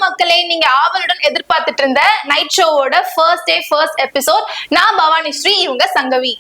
மக்களே, நீங்க ஆவலுடன் எதிர்பார்த்துட்டு இருந்த நைட் ஷோவோட ஃபர்ஸ்ட் டே ஃபர்ஸ்ட் எபிசோட். நான் பவானி ஸ்ரீ, இவங்க சங்கவி.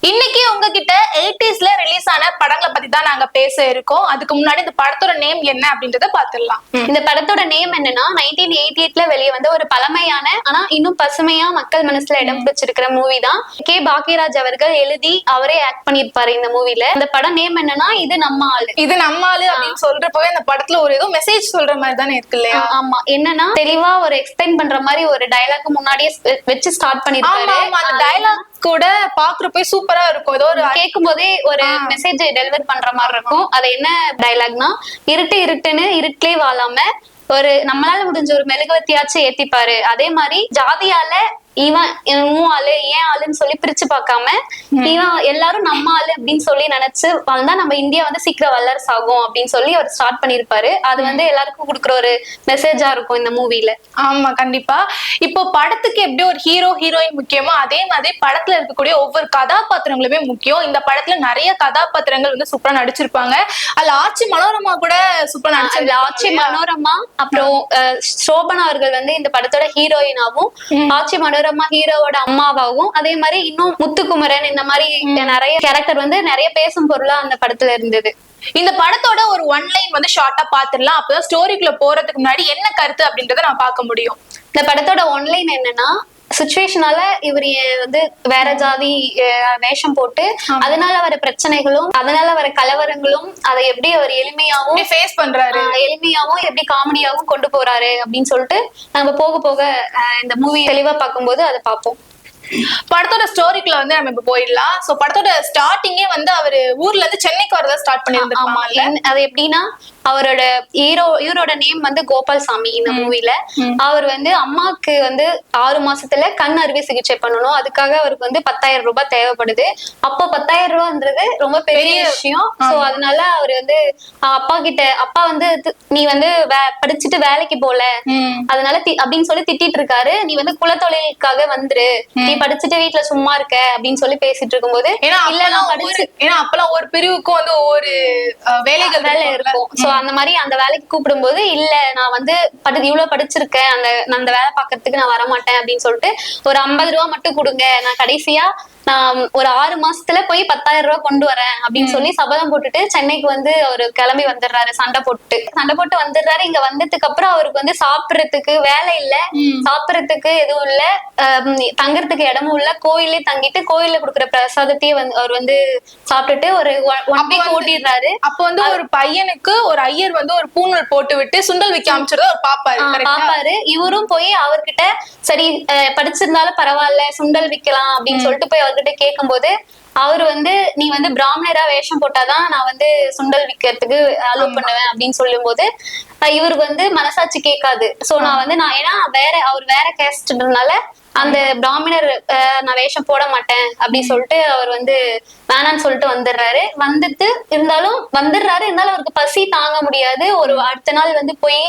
இன்னைக்கு உங்ககிட்ட 80sல ரிலீஸ் ஆன படங்களை பத்தி தான் நாங்க பேச இருக்கோம். அதுக்கு முன்னாடி இந்த படத்தோட நேம் என்ன அப்படின்றத பாத்துடலாம். இந்த படத்தோட நேம் என்னன்னா 1988ல வெளியே வந்த ஒரு பழமையான ஆனா இன்னும் பசுமையா மக்கள் மனசுல இடம் பிடிச்சிருக்கிற மூவி தான். கே பாக்கியராஜ் அவர்கள் எழுதி அவரே ஆக்ட் பண்ணிருப்பாரு இந்த மூவில. இந்த படம் நேம் என்னன்னா இது நம்ம ஆளு. இது நம்ம ஆளு அப்படின்னு சொல்றப்பவே இந்த படத்துல ஒரு ஏதோ மெசேஜ் சொல்ற மாதிரி தானே இருக்கு இல்லையா? ஆமா, என்னன்னா தெளிவா ஒரு எக்ஸ்பிளைன் பண்ற மாதிரி ஒரு டயலாக் முன்னாடியே வச்சு ஸ்டார்ட் பண்ணிருப்பாரு. அந்த டயலாக் கூட பாக்குறப்ப சூப்பரா இருக்கும். ஏதோ ஒரு கேட்கும் போதே ஒரு மெசேஜ் டெலிவர் பண்ற மாதிரி இருக்கும். அது என்ன டயலாக்னா, இருட்டு இருட்டுன்னு இருட்டிலே வாழாம ஒரு நம்மளால முடிஞ்ச ஒரு மெழுகுவத்தியாச்சும் ஏத்திப்பாரு. அதே மாதிரி ஜாதியால இவன் உன் ஆளு ஏன் ஆளுன்னு சொல்லி பிரிச்சு பார்க்காம இவன் எல்லாரும் நம்ம ஆளு அப்படின்னு சொல்லி நினைச்சு வாழ்ந்தா நம்ம இந்தியா வந்து சீக்கிரம் வல்லரசு ஆகும் அப்படின்னு சொல்லி அவர் ஸ்டார்ட் பண்ணிருப்பாரு. அது வந்து எல்லாருக்கும் கொடுக்குற ஒரு மெசேஜா இருக்கும் இந்த மூவில. ஆமா, கண்டிப்பா. இப்போ படத்துக்கு எப்படி ஒரு ஹீரோ ஹீரோயின் முக்கியமோ அதே மாதிரி படத்துல இருக்கக்கூடிய ஒவ்வொரு கதாபாத்திரங்களுமே முக்கியம். இந்த படத்துல நிறைய கதாபாத்திரங்கள் வந்து சூப்பரா நடிச்சிருப்பாங்க. அதுல ஆட்சி மனோரமா கூட சூப்பரா நடிச்சிருந்தாங்க. ஆட்சி மனோரமா அப்புறம் சோபனா அவர்கள் வந்து இந்த படத்தோட ஹீரோயினாவும், ஆட்சி மனோரமா ஹீரோவோட அம்மாவாகவும், அதே மாதிரி இன்னும் முத்துக்குமரன் இந்த மாதிரி நிறைய கேரக்டர் வந்து நிறைய பேசும் பொருளா அந்த படத்துல இருந்தது. இந்த படத்தோட ஒரு ஒன் லைன் வந்து ஷார்ட்டா பாத்துடலாம். அப்பதான் ஸ்டோரிக்குள்ள போறதுக்கு முன்னாடி என்ன கருத்து அப்படின்றத நான் பார்க்க முடியும். இந்த படத்தோட ஒன்லைன் என்னன்னா, சிச்சுவேஷனால இவர் வந்து வேற ஜாதி வேஷம் போட்டு அதனால வர பிரச்சனைகளும் அதனால வர கலவரங்களும் அதை எப்படி அவர் எளிமையாவும் ஃபேஸ் பண்றாரு, எளிமையாவும் எப்படி காமெடியாவும் கொண்டு போறாரு அப்படின்னு சொல்லிட்டு நம்ம போக போக இந்த மூவி தெளிவா பார்க்கும்போது அதை பார்ப்போம். படத்தோட ஸ்டோரிக்குள்ள வந்து நம்ம இப்ப போயிடலாம். சோ படத்தோட ஸ்டார்டிங்கே வந்து அவரு ஊர்ல இருந்து சென்னைக்கு வரதா ஸ்டார்ட் பண்ணிருந்தாங்க. அது எப்படின்னா, அவரோட ஹீரோட நேம் வந்து கோபால்சாமி. இந்த மூவில அவர் வந்து அம்மாக்கு வந்து 6 மாசத்துல கண் அறுவை சிகிச்சை பண்ணணும். அதுக்காக அவருக்கு வந்து 10,000 ரூபாய் தேவைப்படுது. அப்போ 10,000 ரூபான்றது ரொம்ப பெரிய விஷயம். சோ அதனால அவர் வந்து அப்பா வந்து நீ வந்து படிச்சுட்டு வேலைக்கு போல, அதனால அப்படின்னு சொல்லி திட்டிட்டு இருக்காரு. நீ வந்து குலத்தொழிலுக்காக வந்துரு, நீ படிச்சுட்டு வீட்டுல சும்மா இருக்க அப்படின்னு சொல்லி பேசிட்டு இருக்கும்போது, ஏன்னா அப்பெல்லாம் ஒரு பிரிவுக்கும் வந்து ஒவ்வொரு வேலை இருக்கும். சோ அந்த மாதிரி அந்த வேலைக்கு கூப்பிடும் போது, இல்ல நான் வந்து இவ்வளவு படிச்சிருக்கேன், அந்த வேலை பாக்குறதுக்கு நான் வரமாட்டேன் அப்படின்னு சொல்லிட்டு ஒரு 50 ரூபாய் மட்டும் கொடுங்க, நான் கடைசியா நான் ஒரு 6 மாசத்துல போய் 10,000 ரூபாய் கொண்டு வரேன் அப்படின்னு சொல்லி சபதம் போட்டுட்டு சென்னைக்கு வந்து அவரு கிளம்பி வந்துடுறாரு. சண்டை போட்டு வந்துடுறாரு. இங்க வந்ததுக்கு அப்புறம் அவருக்கு வந்து சாப்பிடறதுக்கு வேலை இல்ல, சாப்பிடறதுக்கு எதுவும் இல்ல, தங்கறதுக்கு இடமும் இல்ல. கோயிலே தங்கிட்டு கோயில்ல கொடுக்குற பிரசாதத்தையே வந்து அவர் வந்து சாப்பிட்டுட்டு ஒரு 1 வீக் ஓட்டிடுறாரு. அப்ப வந்து ஒரு பையனுக்கு ஒரு ஐயர் வந்து ஒரு பூணூல் போட்டு விட்டு சுண்டல் விக்க அமைச்சத அவர் பாப்பாரு. இவரும் போய் அவர்கிட்ட சரி படிச்சிருந்தாலும் பரவாயில்ல சுண்டல் விக்கலாம் அப்படின்னு சொல்லிட்டு போய் அவர்கிட்ட கேட்கும் போது, அவரு வந்து நீ வந்து பிராமணரா வேஷம் போட்டாதான் நான் வந்து சுண்டல் விக்கிறதுக்கு அலோவ் பண்ணுவேன் அப்படின்னு சொல்லும் போது இவருக்கு வந்து மனசாட்சி கேட்காது. சோ நான் ஏன்னா அவர் வேற கேஸ்ட்னால அந்த பிராமணர் நான் வேஷம் போட மாட்டேன் அப்படின்னு சொல்லிட்டு அவர் வந்து வேணான்னு சொல்லிட்டு இருந்தாலும் அவருக்கு பசி தாங்க முடியாது. ஒரு அடுத்த நாள் வந்து போய்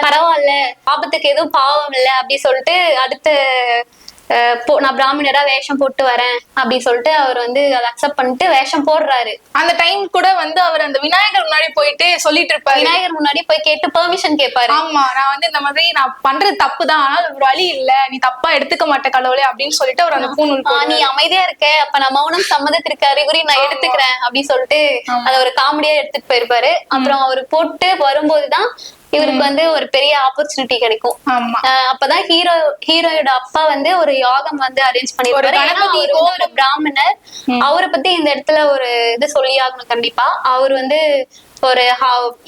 பரவாயில்ல ஆபத்துக்கு எதுவும் பாவம் இல்லை அப்படி சொல்லிட்டு அடுத்த நான் பிராமணரா வேஷம் போட்டு வரேன் அப்படி சொல்லிட்டு அவர் வந்து அதை அக்செப்ட் பண்ணிட்டு வேஷம் போடுறாரு. அந்த டைம் கூட வந்து அவர் அந்த விநாயகர் முன்னாடி போயிட்டு சொல்லிட்டு இருப்பாரு. விநாயகர் முன்னாடி போய் கேட்டு பெர்மிஷன் கேட்பாரு. ஆமா, நான் வந்து இந்த மாதிரி நான் பண்றது தப்பு தான், ஆனால் ஒரு வழி இல்ல, நீ தப்பா எடுத்துக்க மாட்டே கடவுளே அப்படின்னு சொல்லிட்டு அவர் அந்த பூணூல் நீ அமைதியா இருக்க, அப்ப நான் மௌனம் சம்மதத்திற்கு அறிகுறி நான் எடுத்துக்கிறேன் அப்படின்னு சொல்லிட்டு அதை ஒரு காமெடியா எடுத்துட்டு போயிருப்பாரு. அப்புறம் அவரு போட்டு வரும்போதுதான் இவருக்கு வந்து ஒரு பெரிய ஆப்பர்ச்சுனிட்டி கிடைக்கும். அப்பதான் ஹீரோயோட அப்பா வந்து ஒரு யாகம் வந்து அரேஞ்ச் பண்ணிருப்பாரு. ஒரு பிராமணர், அவரை பத்தி இந்த இடத்துல ஒரு இது சொல்லி ஆகணும் கண்டிப்பா. அவர் வந்து ஒரு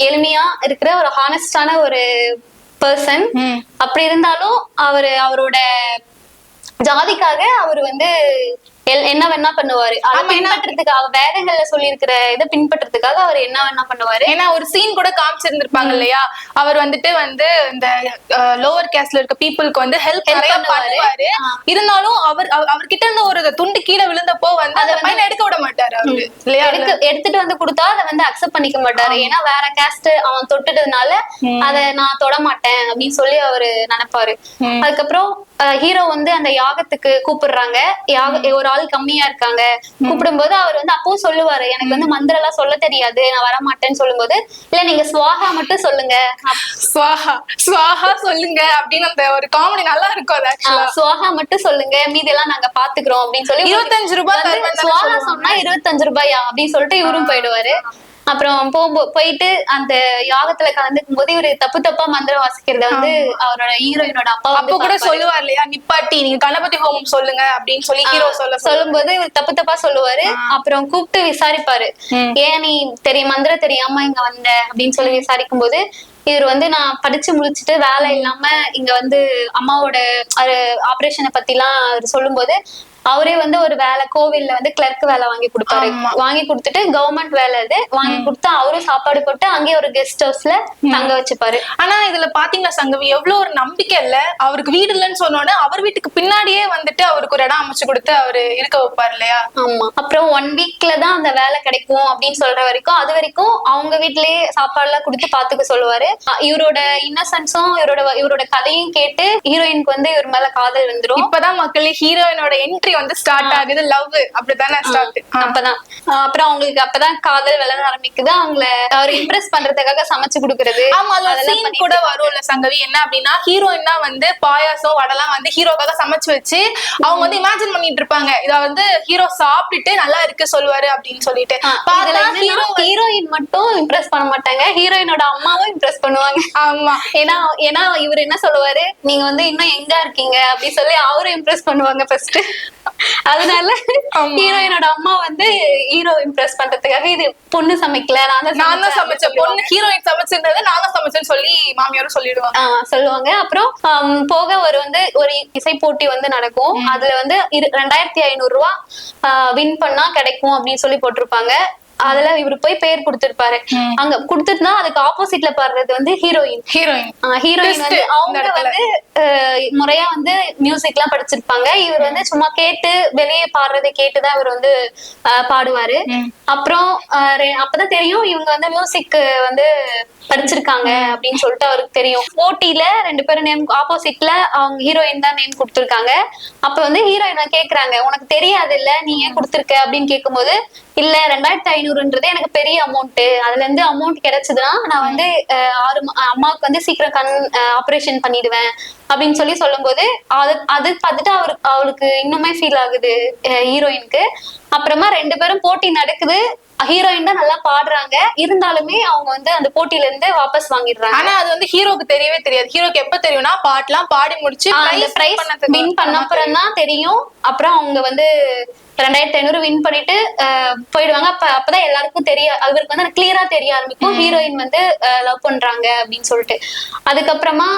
எளிமையா இருக்கிற ஒரு ஹானஸ்டான ஒரு பர்சன். அப்படி இருந்தாலும் அவரோட ஜாதிக்காக அவர் வந்து என்ன வேணா பண்ணுவாரு. பின்பற்றதுக்காக வேதங்கள்ல சொல்லி இருக்கிற இதை பின்பற்றதுக்காக அவர் என்ன வேணா பண்ணுவாரு. ஏன்னா ஒரு சீன் கூட காமிச்சிருந்திருப்பாங்க இல்லையா, அவர் வந்துட்டு வந்து இந்த லோவர் கேஸ்ட்ல இருக்க பீப்புளுக்கு வந்து ஹெல்ப் பண்ணுவாரு. இருந்தாலும் அவர்கிட்ட இருந்து ஒரு துண்டு கீழே விழுந்தப்போ வந்து அதை பையனை எடுக்க விட மாட்டாரு அவரு இல்லையா. எடுத்துட்டு வந்து கொடுத்தா அதை வந்து அக்செப்ட் பண்ணிக்க மாட்டாரு. ஏன்னா வேற கேஸ்ட் அவன் தொட்டுட்டதுனால அதை நான் தொட மாட்டேன் அப்படின்னு சொல்லி அவரு நினைப்பாரு. அதுக்கப்புறம் ஹீரோ வந்து அந்த யாகத்துக்கு கூப்பிடுறாங்க. ஒரு ஆள் கம்மியா இருக்காங்க. கூப்பிடும்போது அவர் வந்து அப்பவும் சொல்லுவாரு, எனக்கு வந்து மந்திரம் எல்லாம் சொல்ல தெரியாது, நான் வரமாட்டேன்னு சொல்லும்போது, இல்ல நீங்க ஸ்வாஹா மட்டும் சொல்லுங்க, ஸ்வாஹா ஸ்வாஹா சொல்லுங்க அப்படின்னு அந்த ஒரு காமெடி நல்லா இருக்கும். அது ஆக்சுவலா ஸ்வாஹா மட்டும் சொல்லுங்க, மீதி எல்லாம் நாங்க பாத்துக்கிறோம் அப்படின்னு சொல்லி 25 ரூபாய் ஸ்வாஹா சொன்னா 25 ரூபாயா அப்படின்னு சொல்லிட்டு இவரும் போயிடுவாரு. அப்புறம் போயிட்டு அந்த யாகத்துல கலந்துக்கும் போது இவரு தப்பா மந்திரம் வாசிக்கிறத வந்து அவரோட ஹீரோயினோட அப்பா கூட சொல்லுவார் இல்லையா, நிப்பாட்டி நீங்க கணபதி ஹோமம் சொல்லுங்க அப்படின்னு சொல்லி ஹீரோ சொல்லும்போது இவர் தப்பா சொல்லுவாரு. அப்புறம் கூப்பிட்டு விசாரிப்பாரு, ஏன் நீ மந்திரம் தெரியாம இங்க வந்த அப்படின்னு சொல்லி விசாரிக்கும் போது இவர் வந்து நான் படிச்சு முடிச்சுட்டு வேலை இல்லாம இங்க வந்து அம்மாவோட ஆபரேஷனை பத்தி எல்லாம் சொல்லும் போது அவரே வந்து ஒரு வேலை கோவில்ல வந்து கிளர்க் வேலை வாங்கி கொடுப்பாரு. வாங்கி கொடுத்துட்டு கவர்மெண்ட் வேலை இது வாங்கி கொடுத்து அவரும் சாப்பாடு போட்டு அங்கேயே ஒரு கெஸ்ட் ஹவுஸ்ல தங்க வச்சுப்பாரு. ஆனா இதுல பாத்தீங்கன்னா சங்கவி எவ்வளவு ஒரு நம்பிக்கை இல்ல, அவருக்கு வீடு இல்லைன்னு சொன்னோட அவர் வீட்டுக்கு பின்னாடியே வந்துட்டு அவருக்கு ஒரு இடம் அமைச்சு கொடுத்து அவரு இருக்க வைப்பாரு இல்லையா. ஆமா. அப்புறம் 1 வீக்ல தான் அந்த வேலை கிடைக்கும் அப்படின்னு சொல்ற வரைக்கும் அது வரைக்கும் அவங்க வீட்லயே சாப்பாடு எல்லாம் கொடுத்து பாத்துக்க சொல்லுவாரு. இவரோட இன்னசென்ஸும் இவரோட கதையும் கேட்டு ஹீரோயினுக்கு வந்து இவர் மேல காதல் வந்துரும். இப்பதான் மக்களே ஹீரோயினோட என்ட்ரி வந்து ஸ்டார்ட் ஆகுது. லவ் அப்படித்தானே ஸ்டார்ட். அப்பதான் அப்புறம் அவங்களுக்கு அப்பதான் காதல் வளர ஆரம்பிக்குது. அவங்கள அவர் இம்ப்ரெஸ் பண்றதுக்காக சமைச்சு கொடுக்கறது. ஆமா, அதெல்லாம் கூட வரும்ல சங்கவி. என்ன அப்படின்னா ஹீரோயின் தான் வந்து பாயாசம் வடெல்லாம் வந்து ஹீரோக்காக சமைச்சு வச்சு அவங்க வந்து இமேஜின் பண்ணிட்டு இருப்பாங்க. இத வந்து ஹீரோ சாப்பிட்டுட்டு நல்லா இருக்கு சொல்லுவாரு அப்படின்னு சொல்லிட்டு. ஹீரோயின் மட்டும் இம்ப்ரெஸ் பண்ண மாட்டாங்க, ஹீரோயினோட அம்மாவும் இம்ப்ரெஸ் பண்ணுவாங்க. ஆமா, ஏன்னா இவர் என்ன சொல்லுவாரு, நீங்க வந்து இன்னும் எங்க இருக்கீங்க அப்படின்னு சொல்லி அவரும் இம்ப்ரெஸ் பண்ணுவாங்க ஃபர்ஸ்ட். அதனால ஹீரோயினோட அம்மா வந்து ஹீரோ இம்ப்ரெஸ் பண்றதுக்காக இது பொண்ணு சமைக்கல, நான் தான் சமைச்சேன், பொண்ணு ஹீரோயின் சமைச்சிருந்தது நான் தான் சமைச்சேன்னு சொல்லி மாமியாரும் சொல்லுவாங்க. அப்புறம் போக ஒரு இசை போட்டி வந்து நடக்கும். அதுல வந்து 2500 ரூபாய் வின் பண்ணா கிடைக்கும் அப்படின்னு சொல்லி போட்டிருப்பாங்க. அதுல இவரு போய் பேர் கொடுத்திருப்பாரு. அங்க கொடுத்துட்டுனா அதுக்கு ஆப்போசிட்ல பாடுறது வந்து ஹீரோயின் வந்து அவங்க வந்து முறையா வந்து மியூசிக் எல்லாம் படிச்சிருப்பாங்க. இவர் வந்து சும்மா கேட்டு வெளியே பாடுறதை கேட்டுதான் இவர் வந்து பாடுவாரு. அப்புறம் அப்பதான் தெரியும் இவங்க வந்து மியூசிக் வந்து படிச்சிருக்காங்க அப்படின்னு சொல்லிட்டு அவருக்கு தெரியும். போட்டியில 2 பேரும் நேம் ஆப்போசிட்ல அவங்க ஹீரோயின் தான் நேம் கொடுத்திருக்காங்க. அப்ப வந்து ஹீரோயின் கேக்குறாங்க, உனக்கு தெரியாது இல்ல நீ ஏன் கொடுத்திருக்க அப்படின்னு கேட்கும்போது, இல்ல 2500ன்றது எனக்கு பெரிய அமௌண்ட், அதுல இருந்து அமௌண்ட் கிடைச்சதுன்னா நான் வந்து அம்மாவுக்கு வந்து சீக்கிரம் கண் ஆபரேஷன் பண்ணிடுவேன் அப்படின்னு சொல்லி சொல்லும் போது அது பார்த்துட்டு அவளுக்கு இன்னுமே ஃபீல் ஆகுது ஹீரோயினுக்கு. அப்புறமா 2 பேரும் போட்டி நடக்குது. ஹீரோயின் தான் நல்லா பாடுறாங்க, இருந்தாலுமே அவங்க வந்து அந்த போட்டியில இருந்து வாபஸ் வாங்கிடுறாங்க. ஆனா அது வந்து ஹீரோக்கு தெரியவே தெரியாது. ஹீரோக்கு எப்ப தெரியும்னா பாட்டுலாம் பாடி முடிச்சு வின் பண்ண அப்புறம் தான் தெரியும். அப்புறம் அவங்க வந்து 2500 வின் பண்ணிட்டு போயிடுவாங்க. அப்பதான் எல்லாருக்கும் அவருக்கு வந்து கிளியரா தெரிய ஆரம்பிக்கும் ஹீரோயின் வந்து லவ் பண்றாங்க அப்படின்னு சொல்லிட்டு. அதுக்கப்புறமா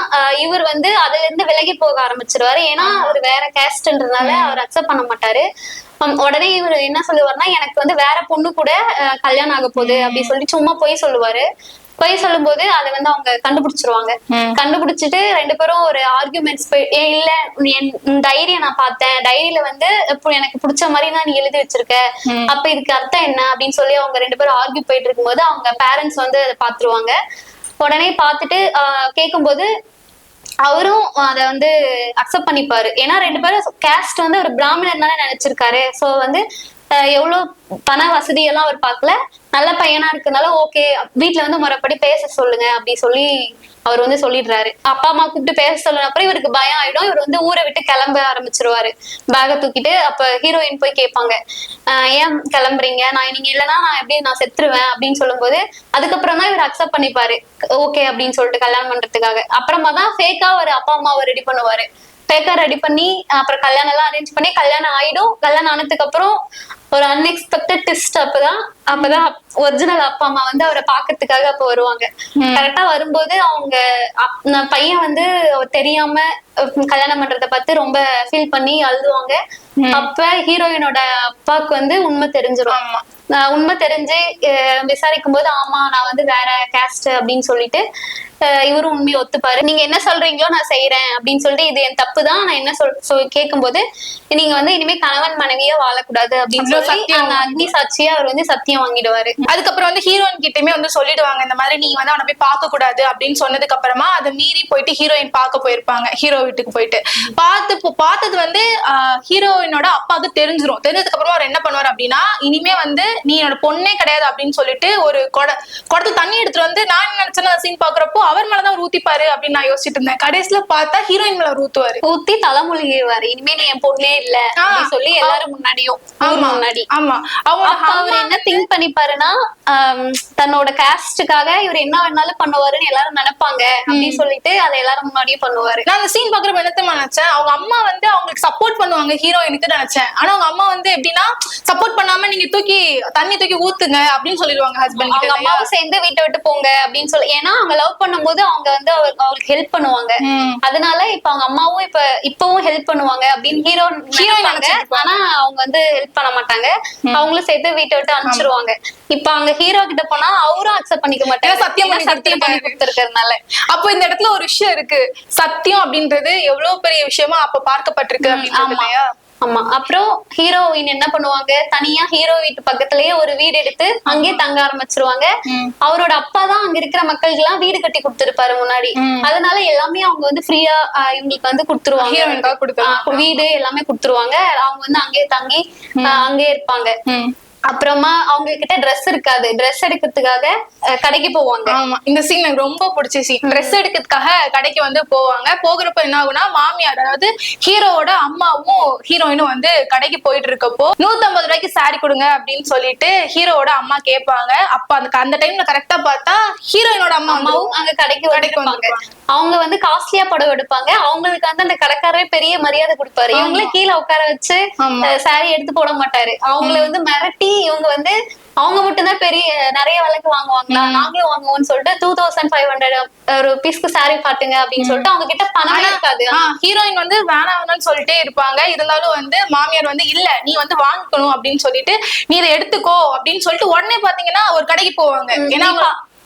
இவர் வந்து அதுல இருந்து விலகி போக ஆரம்பிச்சிருவாரு. ஏன்னா அவர் வேற கேஸ்ட்ன்றதுனால அவர் அக்செப்ட் பண்ண மாட்டாரு. உடனே இவர் என்ன சொல்லுவாருன்னா, எனக்கு வந்து வேற பொண்ணு கூட கல்யாணம் ஆக போகுது அப்படின்னு சொல்லி சும்மா போய் சொல்லுவாரு. போய் சொல்லும் போது அதை வந்து அவங்க கண்டுபிடிச்சிருவாங்க. கண்டுபிடிச்சிட்டு 2 பேரும் ஒரு ஆர்குமெண்ட்ஸ் இல்ல டைரியை நான் பார்த்தேன், டைரியில வந்து எனக்கு பிடிச்ச மாதிரி தான் நீ எழுதி வச்சிருக்க, அப்ப இதுக்கு அர்த்தம் என்ன அப்படின்னு சொல்லி அவங்க 2 பேரும் ஆர்கியூ போயிட்டு இருக்கும்போது அவங்க பேரண்ட்ஸ் வந்து அதை பாத்துருவாங்க. உடனே பார்த்துட்டு கேட்கும்போது அவரும் அத வந்து அக்செப்ட் பண்ணிப்பாரு. ஏன்னா 2 பேரும் கேஸ்ட் வந்து ஒரு பிராமணர்னால நினைச்சிருக்காரு. சோ வந்து எவ்வளவு பண வசதி எல்லாம் அவர் பார்க்கல, நல்ல பையனா இருக்கனால ஓகே வீட்டுல வந்து முறைப்படி பேச சொல்லுங்க அப்படி சொல்லி அவர் வந்து சொல்லிடுறாரு. அப்பா அம்மா கூப்பிட்டு பேச சொல்லுன அப்புறம் இவருக்கு பயம் ஆயிடும். இவர் வந்து ஊரை விட்டு கிளம்ப ஆரம்பிச்சிருவாரு பேக தூக்கிட்டு. அப்ப ஹீரோயின் போய் கேட்பாங்க, ஏன் கிளம்புறீங்க, நீங்க இல்லைன்னா நான் செத்துருவேன் அப்படின்னு சொல்லும் போது அதுக்கப்புறம் தான் இவர் அக்செப்ட் பண்ணிப்பாரு ஓகே அப்படின்னு சொல்லிட்டு கல்யாணம் பண்றதுக்காக. அப்புறமா தான் ஃபேக்கா ஒரு அப்பா அம்மாவை ரெடி பண்ணுவாரு. ஃபேக்கா ரெடி பண்ணி அப்புறம் கல்யாணம் எல்லாம் அரேஞ்ச் பண்ணி கல்யாணம் ஆயிடும். கல்யாணம் ஆனதுக்கு அப்புறம் ஒரு அன்எக்ஸ்பெக்டட் ட்விஸ்ட். அப்பதான் ஒரிஜினல் அப்பா அம்மா வந்து அவரை பாக்குறதுக்காக அப்ப வருவாங்க. கரெக்டா வரும்போது அவங்க பையன் வந்து தெரியாம கல்யாணம் பண்றத பார்த்து ரொம்ப ஃபீல் பண்ணி அழுதுவாங்க. அப்ப ஹீரோயினோட அப்பாவுக்கு வந்து உண்மை தெரிஞ்சிடும். உண்மை தெரிஞ்சு விசாரிக்கும் போது ஆமா நான் வந்து வேற கேஸ்ட் அப்படின்னு சொல்லிட்டு இவரும் உண்மையை ஒத்துப்பாரு. நீங்க என்ன சொல்றீங்களோ நான் செய்யறேன் அப்படின்னு சொல்லிட்டு இது என் தப்பு தான் நான் என்ன கேட்கும்போது நீங்க வந்து இனிமே கணவன் மனைவியா வாழக்கூடாது அப்படின்னு சொல்லி அந்த அக்னி சாட்சியா அவர் வந்து சத்தியம் வாங்கிடுவாரு. அதுக்கப்புறம் வந்து ஹீரோயின் கிட்டயுமே வந்து சொல்லிடுவாங்க இந்த மாதிரி நீங்க வந்து அவனை போய் பார்க்க கூடாது அப்படின்னு சொன்னதுக்கு அப்புறமா அதை மீறி போயிட்டு ஹீரோயின் பார்க்க போயிருப்பாங்க. ஹீரோ வீட்டுக்கு போயிட்டு பார்த்தது வந்து ஹீரோயினோட அப்பாவுக்கு தெரிஞ்சதுக்கு அப்புறமா அவர் என்ன பண்ணுவார் அப்படின்னா இனிமே வந்து நீ என்னோட பொண்ணே கிடையாது அப்படின்னு சொல்லிட்டு ஒரு குடத்துல தண்ணி எடுத்துட்டு வந்து நான் என்ன நினைச்சேன் சீன் பாக்குறப்போ அவர் மேலதான் அவர் ஊத்திப்பாரு அப்படின்னு நான் யோசிச்சுட்டு இருந்தேன். கடைசியில பார்த்தா ஹீரோயின் மேல அவர் ஊத்தி தலைமொழிவாரு இனிமே நீ என் பொண்ணே இல்ல அப்படின்னு சொல்லி எல்லாரும் முன்னாடியும் முன்னாடி. ஆமா அவர் என்ன திங்க் பண்ணிப்பாருன்னா தன்னோட காஸ்டுக்காக இவர் என்ன வேணாலும் பண்ணுவாருன்னு எல்லாரும் நினைப்பாங்க அப்படின்னு சொல்லிட்டு அதை எல்லாரும் முன்னாடியும் பண்ணுவாரு. நான் அந்த சீன் பாக்குறப்ப என்னத்தமா நினைச்சேன் அவங்க அம்மா வந்து அவங்களுக்கு சப்போர்ட் பண்ணுவாங்க ஹீரோயினுக்கு நினைச்சேன். ஆனா அவங்க அம்மா வந்து எப்படின்னா சப்போர்ட் பண்ணாம நீங்க தண்ணி தூக்கி ஊத்துங்க அப்படின்னு சொல்லிடுவாங்க ஹஸ்பண்ட். அவங்க அம்மாவும் சேர்ந்து வீட்டை விட்டு போங்க அப்படின்னு சொல்லி ஏன்னா அவங்க லவ் பண்ணும்போது அவங்க வந்து அவருக்கு ஹெல்ப் பண்ணுவாங்க. அதனால இப்ப அவங்க அம்மாவும் இப்பவும் ஹெல்ப் பண்ணுவாங்க அப்படின்னு ஹீரோயின் ஆனா அவங்க வந்து ஹெல்ப் பண்ண மாட்டாங்க. அவங்களும் சேர்த்து வீட்டை விட்டு அனுப்பிச்சிருவாங்க. இப்ப அங்க ஹீரோ கிட்ட போனா அவரும் அக்செப்ட் பண்ணிக்க மாட்டாங்க சத்தியம் பண்ணி கொடுத்திருக்கிறதுனால. அப்போ இந்த இடத்துல ஒரு விஷயம் இருக்கு சத்தியம் அப்படின்றது எவ்வளவு பெரிய விஷயமா அப்ப பார்க்கப்பட்டிருக்கு அப்படின்னு. ஆமா. அப்புறம் ஹீரோயின் என்ன பண்ணுவாங்க தனியா ஹீரோ வீட்டு பக்கத்திலேயே ஒரு வீடு எடுத்து அங்கேயே தங்க ஆரம்பிச்சிருவாங்க. அவரோட அப்பா தான் அங்க இருக்கிற மக்களுக்கு எல்லாம் வீடு கட்டி கொடுத்திருப்பாரு முன்னாடி. அதனால எல்லாமே அவங்க வந்து ஃப்ரீயா இவங்களுக்கு வந்து கொடுத்துருவாங்க. வீடு எல்லாமே கொடுத்துருவாங்க. அவங்க வந்து அங்கேயே தங்கி அங்கேயே இருப்பாங்க. அப்புறமா அவங்க கிட்ட ட்ரெஸ் இருக்காது. ட்ரெஸ் எடுக்கிறதுக்காக கடைக்கு போவாங்க. ஆமா இந்த சீன் எனக்கு ரொம்ப பிடிச்ச சீன். ட்ரெஸ் எடுக்கிறதுக்காக கடைக்கு வந்து போவாங்க. போகிறப்ப என்ன ஆகுனா மாமியார் அதாவது ஹீரோவோட அம்மாவும் ஹீரோயினும் வந்து கடைக்கு போயிட்டு இருக்கப்போ 150 ரூபாய்க்கு சாரி கொடுங்க அப்படின்னு சொல்லிட்டு ஹீரோவோட அம்மா கேட்பாங்க. அப்ப அந்த டைம்ல கரெக்டா பார்த்தா ஹீரோயினோட அம்மாவும் அங்க கடைக்கு வருவாங்க. அவங்க வந்து காஸ்ட்லியா புடவை எடுப்பாங்க. அவங்களுக்கு வந்து அந்த கடைக்காரரே பெரிய மரியாதை கொடுப்பாரு. இவங்களே கீழே உட்கார வச்சு சாரி எடுத்து போட மாட்டாரு. அவங்கள வந்து மிரட்டி இவங்க வந்து அவங்க மட்டும்தான் பெரிய நிறைய விலைக்கு வாங்குவாங்களா நாங்களும் வாங்குவோம்னு சொல்லிட்டு 2500 ருபீஸ்க்கு சாரி காட்டுங்க அப்படின்னு சொல்லிட்டு அவங்க கிட்ட பணமே இருக்காது. ஹீரோயின் வந்து வேணாம்னு சொல்லிட்டே இருப்பாங்க. இருந்தாலும் வந்து மாமியார் வந்து இல்ல நீ வந்து வாங்கிக்கணும் அப்படின்னு சொல்லிட்டு நீ இதை எடுத்துக்கோ அப்படின்னு சொல்லிட்டு உடனே பாத்தீங்கன்னா ஒரு கடைக்கு போவாங்க. ஏன்னா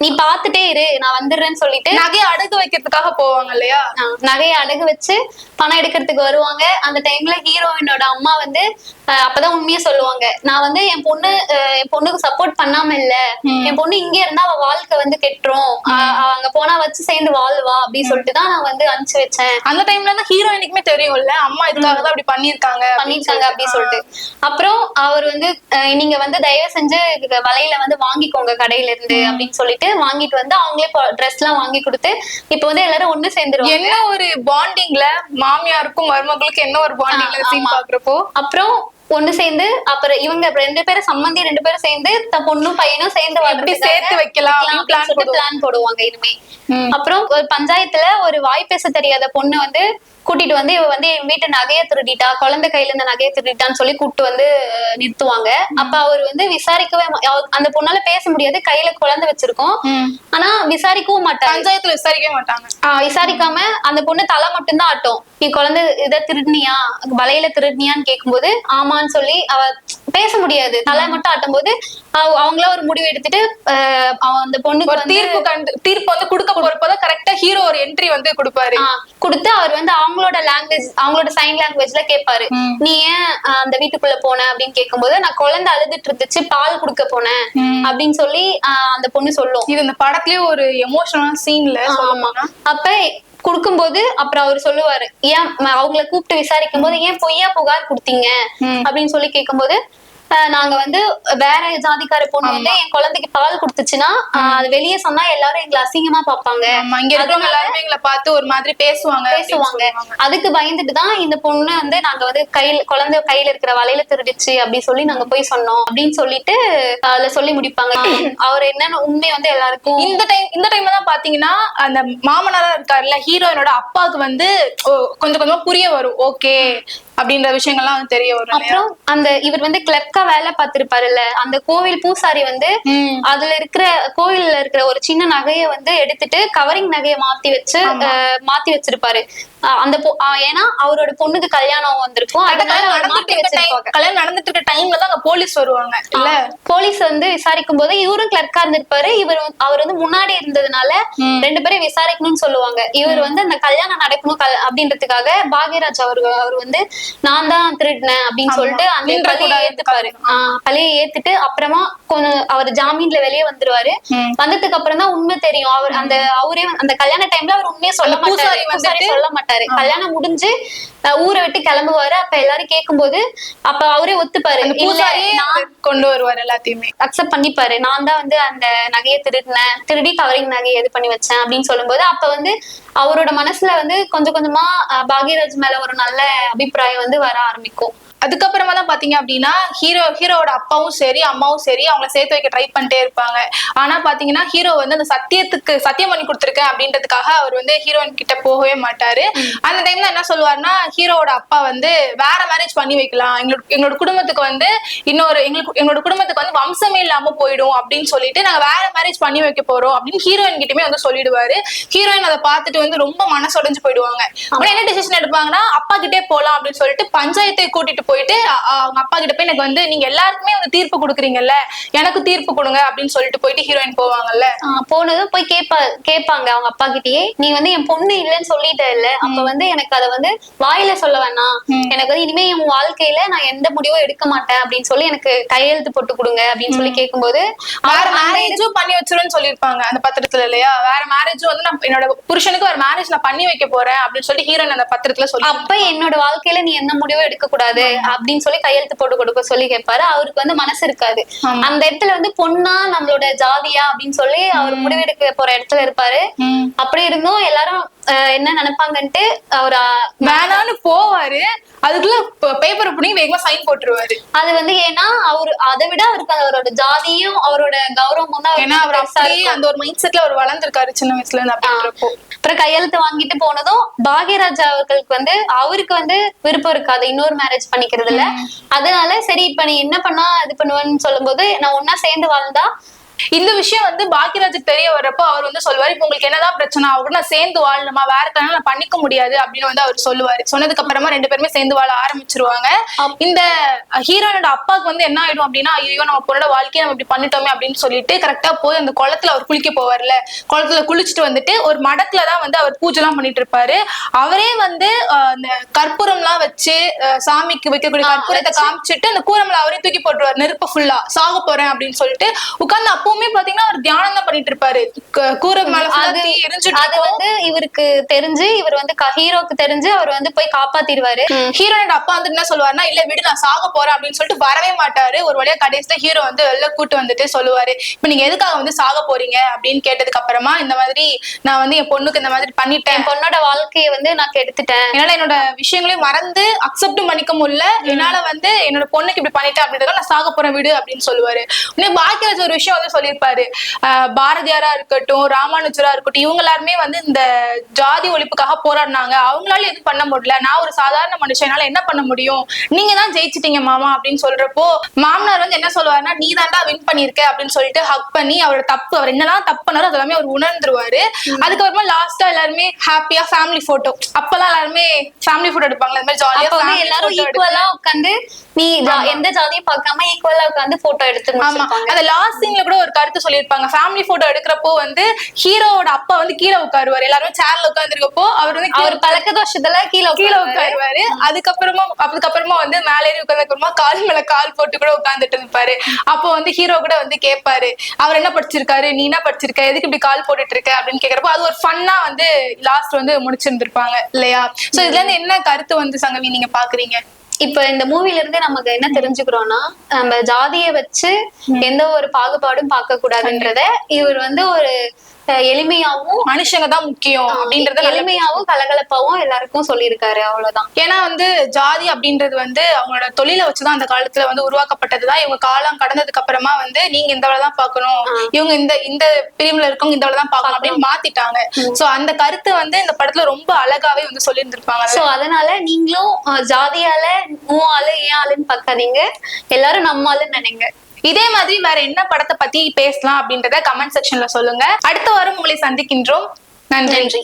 நீ பாத்துட்டே இரு நான் வந்துடுறேன்னு சொல்லிட்டு நகையை அடகு வைக்கிறதுக்காக போவாங்க இல்லையா. நகையை அடகு வச்சு பணம் எடுக்கிறதுக்கு வருவாங்க. அந்த டைம்ல ஹீரோயினோட அம்மா வந்து அப்பதான் உண்மையா சொல்லுவாங்க நான் வந்து என் பொண்ணுக்கு சப்போர்ட் பண்ணாம இல்ல என் பொண்ணு இங்கே இருந்தா அவ வாழ்க்கை வந்து கெட்டுரும் அங்க போனா வச்சு சேர்ந்து வாழ்வா அப்படின்னு சொல்லிட்டு தான் நான் வந்து அனுப்பிச்சு வச்சேன். அந்த டைம்ல தான் ஹீரோயினுக்குமே தெரியும்ல அம்மா இதுக்காக தான் அப்படி பண்ணிருக்காங்க அப்படின்னு சொல்லிட்டு. அப்புறம் அவர் வந்து நீங்க வந்து தயவு செஞ்சு வலையில வந்து வாங்கிக்கோங்க கடையில இருந்து அப்படின்னு சொல்லிட்டு வாங்கிட்டு வந்து அவங்களே ட்ரெஸ் எல்லாம் வாங்கி கொடுத்து இப்ப வந்து எல்லாரும் ஒண்ணு சேர்ந்துருவாங்க. என்ன ஒரு பாண்டிங்ல மாமியாருக்கும் மருமகளுக்கும் என்ன ஒரு பாண்டிங்ல சீன் பாக்குறப்போ அப்புறம் ஒண்ணு சேர்ந்து அப்புறம் இவங்க 2 பேரும் சம்பந்தி 2 பேரும் சேர்ந்து பொண்ணும் பையனும் சேர்ந்து சேர்த்து வைக்கலாம் பிளான் போடுவாங்க இனிமே. அப்புறம் ஒரு பஞ்சாயத்துல ஒரு வாய் பேச தெரியாத பொண்ணு வந்து கூட்டிட்டு வந்து இவ வந்து என் வீட்டு நகையை திருடிட்டா குழந்தை கையில இருந்த நகையை திருடிட்டான்னு சொல்லி கூப்பிட்டு வந்து நிறுத்துவாங்க. அப்ப அவர் வந்து விசாரிக்கவே அந்த பொண்ணால பேச முடியாது கையில குழந்தை வச்சிருக்கோம். ஆனா விசாரிக்கவும் மாட்டாங்க. பஞ்சாயத்துல விசாரிக்கவே மாட்டாங்க. விசாரிக்காம அந்த பொண்ணு தலை மட்டும்தான் ஆட்டும். நீ குழந்தை இதை திருடினியா வலையில திருடினியான்னு கேட்கும்போது ஆமான்னு சொல்லி அவ பேச முடியாது. தலை மட்டும் ஆட்டும் போது அவங்களா ஒரு முடிவு எடுத்துட்டு அந்த பொண்ணுக்கு தீர்ப்பு வந்து கொடுக்க போறப்பதான் கரெக்டா ஹீரோ ஒரு என்ட்ரி வந்து கொடுப்பாரு. கொடுத்து அவர் வந்து அவங்களோட லாங்குவேஜ் அவங்களோட சைன் லாங்குவேஜ்ல கேட்பாரு நீ ஏன் அந்த வீட்டுக்குள்ள போன அப்படின்னு கேட்கும்போது நான் குழந்தை அழுதுட்டு இருந்துச்சு பால் குடுக்க போனேன் அப்படின்னு சொல்லி அந்த பொண்ணு சொல்லும். இது இந்த படத்துலயே ஒரு எமோஷனல் சீன்ல. ஆமா. அப்ப குடுக்கும்போது அப்புறம் அவர் சொல்லுவாரு ஏன் அவங்கள கூப்பிட்டு விசாரிக்கும் போது ஏன் பொய்யா புகார் கொடுத்தீங்க அப்படின்னு சொல்லி கேட்கும்போது நாங்க வந்து வேற ஜாதிக்கார பொண்ணு வந்து என் குழந்தைக்கு பால் குடுத்துச்சுன்னா அது வெளியே சொன்னா எல்லாரும் எங்களை அசிங்கமா பாப்பாங்க. இங்க இருக்கிறவங்க எல்லாருமே எங்களை பார்த்து ஒரு மாதிரி பேசுவாங்க. அதுக்கு பயந்துட்டுதான் இந்த பொண்ணு வந்து நாங்க வந்து குழந்தை கையில இருக்கிற வலையில திருடிச்சு அப்படி சொல்லி நாங்க போய் சொன்னோம் அப்படின்னு சொல்லிட்டு அதுல சொல்லி முடிப்பாங்க. அவர் என்னன்னு உண்மை வந்து எல்லாருக்கும் இந்த டைம்ல தான் பாத்தீங்கன்னா அந்த மாமனாரா இருக்காருல்ல ஹீரோயினோட அப்பாவுக்கு வந்து கொஞ்சம் கொஞ்சமா புரிய வரும் ஓகே அப்படின்ற விஷயங்கள்லாம் தெரிய வரும். அப்புறம் அந்த இவர் வந்து கிளர்க் அக்கா வேலை பார்த்திருப்பாருல்ல அந்த கோவில் பூசாரி வந்து அதுல இருக்கிற கோவில்ல இருக்கிற ஒரு சின்ன நகையை வந்து எடுத்துட்டு கவரிங் நகையை மாத்தி வச்சிருப்பாரு. அந்த ஏன்னா அவரோட பொண்ணுக்கு கல்யாணம் வந்திருக்கும், அதனால கல்யாணம் நடந்துட்டு இருக்க டைம்ல தான் போலீஸ் வருவாங்க இல்ல. போலீஸ் வந்து விசாரிக்கும் போது இவரும் கிளர்க்கா இருந்திருப்பாரு. அவர் வந்து முன்னாடி இருந்ததுனால 2 பேரும் விசாரிக்கணும்னு சொல்லுவாங்க. இவர் வந்து அந்த கல்யாணம் நடக்கணும் அப்படின்றதுக்காக பாக்யராஜ் அவர் வந்து நான் தான் திருடினேன் அப்படின்னு சொல்லிட்டு அந்த பழியை ஏத்துப்பாரு. பழியை ஏத்துட்டு அப்புறமா கொஞ்சம் அவர் ஜாமீன்ல வெளியே வந்துருவாரு. வந்ததுக்கு அப்புறம் தான் உண்மை தெரியும். அவரே அந்த கல்யாண டைம்ல அவர் உண்மையை சொல்ல மாட்டாரு. கல்யாணம் முடிஞ்சு ஊரை விட்டு கிளம்புவாரு. அப்ப எல்லாரும் கேட்கும்போது அப்ப அவரே ஒத்துப்பாரு, கொண்டு வருவாரு, எல்லாத்தையுமே அக்செப்ட் பண்ணிப்பாரு. நான் தான் வந்து அந்த நகையை திருடி கவரிங் நகையை இது பண்ணி வச்சேன் அப்படின்னு சொல்லும்போது அப்ப வந்து அவரோட மனசுல வந்து கொஞ்சம் கொஞ்சமா பாக்யராஜ் மேல ஒரு நல்ல அபிப்பிராயம் வந்து வர ஆரம்பிக்கும். அதுக்கப்புறமா தான் பாத்தீங்க அப்படின்னா ஹீரோவோட அப்பாவும் சரி அம்மாவும் சரி அவங்களை சேர்த்து வைக்க ட்ரை பண்ணிட்டே இருப்பாங்க. ஆனா பாத்தீங்கன்னா ஹீரோ வந்து அந்த சத்தியம் பண்ணி கொடுத்துருக்கேன் அப்படின்றதுக்காக அவர் வந்து ஹீரோயின் கிட்ட போகவே மாட்டாரு. அந்த டைம்ல என்ன சொல்லுவாருன்னா, ஹீரோவோட அப்பா வந்து வேற மேரேஜ் பண்ணி வைக்கலாம், எங்களோட குடும்பத்துக்கு வந்து எங்களோட குடும்பத்துக்கு வந்து வம்சமே இல்லாம போயிடும் அப்படின்னு சொல்லிட்டு நாங்க வேற மேரேஜ் பண்ணி வைக்க போறோம் அப்படின்னு ஹீரோயின் கிட்டமே வந்து சொல்லிடுவாரு. ஹீரோயின் அதை பார்த்துட்டு வந்து ரொம்ப மனசுடைஞ்சு போயிடுவாங்க. அப்புறம் என்ன டிசிஷன் எடுப்பாங்கன்னா, அப்பா கிட்டே போலாம் அப்படின்னு சொல்லிட்டு பஞ்சாயத்தை கூட்டிட்டு போயிட்டு அவங்க அப்பா கிட்ட போய் எனக்கு வந்து நீங்க எல்லாருக்குமே வந்து தீர்ப்பு கொடுக்குறீங்கல்ல, எனக்கு தீர்ப்பு கொடுங்க அப்படின்னு சொல்லிட்டு போயிட்டு ஹீரோயின் போவாங்கல்ல. போனதும் போய் கேட்பாங்க அவங்க அப்பா கிட்டயே, நீ வந்து என் பொண்ணு இல்லைன்னு சொல்லிட்ட இல்ல, அப்ப வந்து எனக்கு அதை வந்து வாயில சொல்ல வேணாம், எனக்கு வந்து இனிமே என் வாழ்க்கையில நான் எந்த முடிவும் எடுக்க மாட்டேன் அப்படின்னு சொல்லி எனக்கு கையெழுத்து போட்டு கொடுங்க அப்படின்னு சொல்லி கேட்கும்போது வேற மேரேஜும் பண்ணி வச்சிருன்னு சொல்லியிருப்பாங்க அந்த பத்திரத்துல இல்லையா. வேற மேரேஜும் வந்து நான் என்னோட புருஷனுக்கு ஒரு மேரேஜ் நான் பண்ணி வைக்க போறேன் அப்படின்னு சொல்லி ஹீரோயின் அந்த பத்திரத்துல சொல்லி, அப்ப என்னோட வாழ்க்கையில நீ எந்த முடிவும் எடுக்க கூடாது அப்படின்னு சொல்லி கையெழுத்து போட்டு கொடுக்க சொல்லி கேட்பாரு. அவருக்கு வந்து மனசு இருக்காது. அந்த இடத்துல வந்து பொண்ணா நம்மளோட ஜாதியா அப்படின்னு சொல்லி அவர் முடிவெடுக்க போற இடத்துல இருப்பாரு. அப்படி இருந்தும் எல்லாரும் என்ன நினைப்பாங்கன்ட்டு அவர் வேணான்னு போவாரு. அதுக்குள்ள பேப்பர் பண்ணி வேகமா சைன் போட்டுருவாரு. அது வந்து ஏன்னா அவரு அதை விட அவருக்கு அவரோட ஜாதியும் அவரோட கௌரவமும் தான், ஏன்னா அவர் அப்படியே அந்த ஒரு மைண்ட் செட்ல அவர் வளர்ந்துருக்காரு சின்ன வயசுல இருந்து அப்படின்றப்போ. அப்புறம் கையெழுத்து வாங்கிட்டு போனதும் பாக்யராஜ் அவர்களுக்கு வந்து அவருக்கு வந்து விருப்பம் இருக்காது இன்னொரு மேரேஜ் பண்ணிக்கிறதுல. அதனால சரி இப்ப நீ என்ன பண்ணா இது பண்ணுவேன்னு சொல்லும் போது நான் ஒன்னா சேர்ந்து வாழ்ந்தா இந்த விஷயம் வந்து பாக்யராஜுக்கு தெரிய வர்றப்போ அவர் வந்து சொல்லுவாரு, இப்ப உங்களுக்கு என்னதான் பிரச்சனை, அவங்க நான் சேர்ந்து வாழணுமா, வேற கல்யாணம் நான் பண்ணிக்க முடியாது அப்படின்னு வந்து அவர் சொல்லுவாரு. சொன்னதுக்கு அப்புறமா 2 பேருமே சேர்ந்து வாழ ஆரம்பிச்சிருவாங்க. இந்த ஹீரோனோட அப்பாவுக்கு வந்து என்ன ஆயிடும் அப்படின்னா, ஐயோ நம்ம பொண்ணோட வாழ்க்கையை நம்ம இப்படி பண்ணிட்டோமே அப்படின்னு சொல்லிட்டு கரெக்டா போய் அந்த குளத்துல அவர் குளிக்க போவார்ல, குளத்துல குளிச்சுட்டு வந்துட்டு ஒரு மடத்துலதான் வந்து அவர் பூஜை எல்லாம் பண்ணிட்டு இருப்பாரு. அவரே வந்து அந்த கற்பூரம் எல்லாம் வச்சு சாமிக்கு வைக்கக்கூடிய கற்பூரத்தை காமிச்சிட்டு அந்த கூரம்ல அவரே தூக்கி போட்டுருவாரு, நெருப்ப ஃபுல்லா சாக போறேன் அப்படின்னு சொல்லிட்டு உட்கார்ந்து அப்பவுமே பாத்தீங்கன்னா அவர் தியானம் தான் பண்ணிட்டு இருப்பாரு. கூரை மேல அது வந்து இவருக்கு தெரிஞ்சு இவர் வந்து ஹீரோக்கு தெரிஞ்சு அவர் வந்து போய் காப்பாத்திடுவாரு. ஹீரோனோட அப்பா வந்து என்ன சொல்லுவாருன்னா, இல்ல விடு நான் சாக போறேன் அப்படின்னு சொல்லிட்டு வரவே மாட்டாரு. ஒரு வழியா கடைசியில ஹீரோ வந்து வெளில கூட்டு வந்துட்டு சொல்லுவாரு, இப்ப நீங்க எதுக்காக வந்து சாக போறீங்க அப்படின்னு கேட்டதுக்கு அப்புறமா இந்த மாதிரி நான் வந்து என் பொண்ணுக்கு இந்த மாதிரி பண்ணிட்டேன், என் பொண்ணோட வாழ்க்கையை வந்து நான் கெடுத்துட்டேன், என்னால என்னோட விஷயங்களையும் மறந்து அக்செப்டும் பண்ணிக்க முடியல, என்னால வந்து என்னோட பொண்ணுக்கு இப்படி பண்ணிட்டேன் அப்படின்றத நான் சாக போறேன் விடு அப்படின்னு சொல்லுவாரு. பாக்கியராஜ் ஒரு விஷயம் வந்து சொல்லியிருப்பாரு, பாரதியாரா இருக்கட்டும் ராமானுஜரா இருக்கட்டும் இவங்க எல்லாருமே வந்து இந்த ஜாதி ஒழிப்புக்காக போராடினாங்க, அவங்களால எதுவும் பண்ண முடியல, நான் ஒரு சாதாரண மனுஷனால என்ன பண்ண முடியும், நீங்க தான் ஜெயிச்சிட்டீங்க மாமா அப்படின்னு சொல்றப்போ மாமனார் வந்து என்ன சொல்லுவாருன்னா, நீ தாண்டா வின் பண்ணிருக்க அப்படின்னு சொல்லிட்டு ஹக் பண்ணி அவரோட தப்பு அவர் என்னெல்லாம் தப்பு பண்ணாரோ அதெல்லாமே அவர் உணர்ந்துருவாரு. அதுக்கப்புறமா லாஸ்டா எல்லாருமே ஹாப்பியா ஃபேமிலி போட்டோ, அப்பெல்லாம் எல்லாருமே ஃபேமிலி போட்டோ எடுப்பாங்க, அந்த மாதிரி ஜாலியா எல்லாரும் ஈக்குவலா உட்காந்து நீ எந்த ஜாதியும் பார்க்காம ஈக்குவலா உட்காந்து போட்டோ எடுத்துருவாங்க. அந்த லாஸ்ட் சீன்ல கூட ஒரு கருத்து சொல்லியிருப்பாங்க, ஃபேமிலி போட்டோ எடுக்கிறப்போ வந்து ஹீரோவோட அப்பா வந்து கீழே உட்காருவாரு, எல்லாரும் சேர்ல உட்காந்துருக்கப்போ அவர் வந்து அவர் பழக்க தோஷத்துல கீழே உட்காருவாரு. அதுக்கப்புறமா வந்து மேலே ஏறி உட்கார்ந்ததுக்கப்புறமா கால் மேல கால் போட்டு கூட உட்கார்ந்துட்டு இருப்பாரு. அப்போ வந்து ஹீரோ கூட வந்து கேட்பாரு, அவர் என்ன படிச்சிருக்காரு, நீ என்ன படிச்சிருக்க, எதுக்கு இப்படி கால் போட்டுட்டு இருக்க அப்படின்னு கேக்குறப்போ அது ஒரு ஃபன்னா வந்து லாஸ்ட் வந்து முடிச்சிருந்திருப்பாங்க இல்லையா. சோ இதுல இருந்து என்ன கருத்து வந்து சங்கவி நீங்க பாக்குறீங்க? இப்ப இந்த மூவில இருந்து நமக்கு என்ன தெரிஞ்சுக்கிறோம்னா, நம்ம ஜாதியை வச்சு எந்த ஒரு பாகுபாடும் பார்க்க கூடாதுன்றத இவர் வந்து ஒரு எளிமையாவும் மனுஷங்க தான் முக்கியம் அப்படின்றத எளிமையாவும் கலகலப்பாவும் எல்லாருக்கும் சொல்லியிருக்காரு. அவ்வளவுதான். ஏன்னா வந்து ஜாதி அப்படின்றது வந்து அவங்களோட தொழிலை வச்சுதான் அந்த காலத்துல வந்து உருவாக்கப்பட்டதுதான். இவங்க காலம் கடந்ததுக்கு அப்புறமா வந்து நீங்க இந்த வேலை தான் பார்க்கணும், இவங்க இந்த இந்த பிரிவுல இருக்கவங்க இந்த வேலை தான் பார்க்கணும் அப்படின்னு மாத்திட்டாங்க. சோ அந்த கருத்து வந்து இந்த படத்துல ரொம்ப அழகாவே வந்து சொல்லியிருந்திருப்பாங்க. சோ அதனால நீங்களும் ஜாதியால உன் ஆளு ஏன் ஆளுன்னு பார்க்காதீங்க, எல்லாரும் நம்ம ஆளுன்னு நினைங்க. இதே மாதிரி வேற என்ன படத்தை பத்தி பேசலாம் அப்படின்றத கமெண்ட் செக்ஷன்ல சொல்லுங்க. அடுத்த வாரம் உங்களை சந்திக்கின்றோம். நன்றி.